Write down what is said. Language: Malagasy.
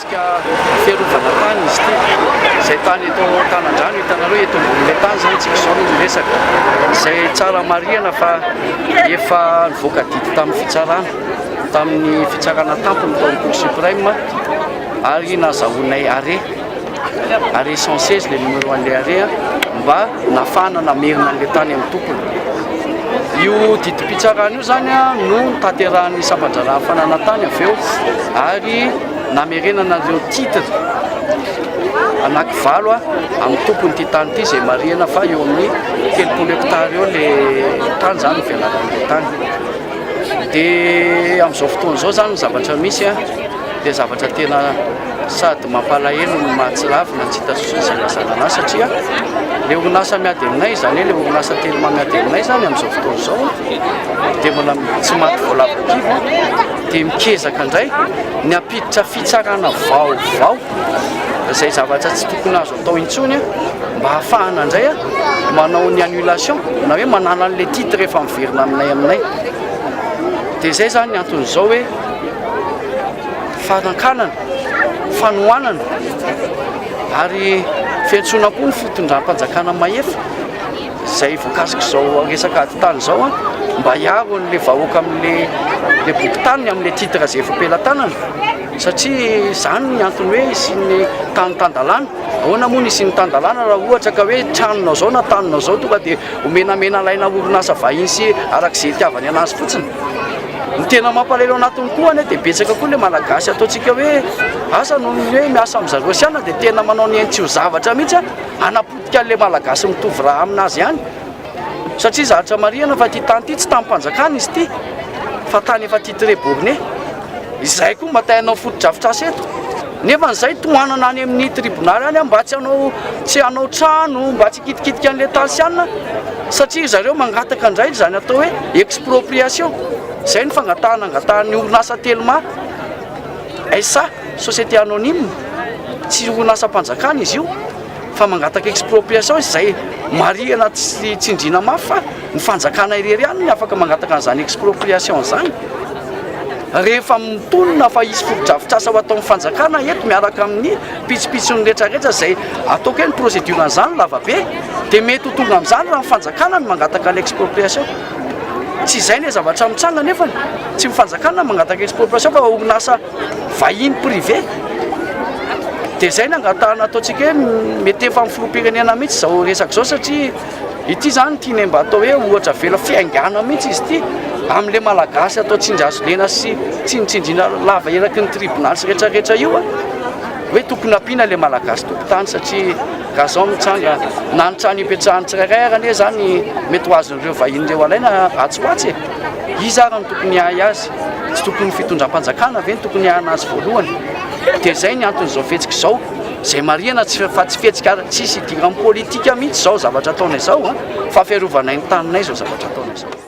mikasika fiarovana tany izy ity izay tany eto Tanan-Drano hitanareo eto ambon'ilay tany zany tsika izao no resaka izay tsara marihana fa efa nivoaka didy tamin'ny fitsarana tamin'ny fitsarana tampony tamin'ny Cour suprême ary nazahoanay arrêt 116 le numéro 1 arrêt mba nafana namerina an'ilay tany amin'ny tompony. Io didim-pitsarana io zany no tanterahany sampanjara fananantany avy eo ary namerenana ireo titre anankivalo amin'ny tompony ity tany ity izay marihana fa eo amin'ny 30 hectare eo le tany zany no fialaran'ilay tany. Dia amin'izao fotoana izao zany ny zavatra misy dia zavatra tena sady mampalahelo no mahatsiravina tsy hita soa izay lasanana satria le orinasa miady aminay zany hoe le orinasa telema miady aminay zany amin'izao fotoana izao dia mbola tsy maty voalavo-kivo dia mikezaka indray ny ampiditra fitsarana vaovao izay zavatra tsy tokony azo atao intsony mba hahafahana indray manao ny annulation na hoe manala an'ilay titre rehefa miverina aminay dia izay zany ny anton'izao hoe fanankanana fanohanana ary fiantsoana koa ny fitondram-panjakana mahefa izay voakasika izao resaka ady tany izao mba hiaro n'le vahoaka amin'le boki-tany amin'le titre izay efa pelatanana satria zany ny antony hoe isin'ny tany-tandalàna ahoana moa ny isin'ny tandalàna raha ohatra ka hoe tranonao zao na taninao zao tonga dia omenamena laina orinasa vahiny sy arak'izay itiavany anazy fotsiny. Ny tena mampalahelo anatiny koa dia betsaka koa le malagasy ataontsika hoe asa noho ny hoe miasa amin'ny zareo siana dia tena manao ny haintsio zavatra mihitsy hanapotika an'ilay malagasy mitovy raha aminazy ihany satria zavatra marihana fa ty tany ity tsy tamin'nympanjakana izy ity fa tany efa titre borné izay koa mba tainao foto-drafitrasa eto nefa n'izay tohanana any amin'ny tribonaly any mba tsy hanao trano mba tsy kitikitika an'ilay tansiana satria zareo mangataka indray zany atao hoe expropriation. Izay ny fangatahany orinasa telema SA société anonyme tsy orinasa-mpanjakana izy io fa mangataka expropriation izay marihana tsy tsindriana mafy fa ny fanjakana irery ihany ny afaka mangataka an'izany expropriation zany. Rehefa mitonona fa isy foto-drafitrasa ho atao amin'ny fanjakana eto miaraka amin'ny pitsopitsony rehetrarehetra izay ataoko hoe ny procédure an'izany lavabe dia mety ho tonga amin'izany raha ny fanjakana no mangataka l'expropriation. Tsy izay ny zavatra mitsanga nefa tsy mifanjakana mangataka expropriation fa orinasa vahiny privé dia izay ny angatahana ataontsika hoe mety efa amin'ny filoham-pirenena mihitsy izao resaka izao satria ity zany tiany mba atao hoe ohatra vela fiaingana mihitsy izy ity amin'ilay malagasy atao tsindrazo lena sy tsindrina lava eraky ny tribonaly sy rehetrarehetra io hoe tokony ampiana ilay malagasy tokotany satria raha izao mitsanga na ny trano ipetrahany tsirairay ane zany mety ho azon'ireo vahiny ireo alaina ratsy izy ary no tokony ahy azy tsy tokony fitondram-panjakana ve ny tokony ahana azy voalohany dia izay ny anton'izao fihetsika izao izay marihana fa tsy fihetsika tsisy idirany politika mihitsy izao zavatra ataonay izao fa fiarovana ny taninay izao zavatra ataonay izao.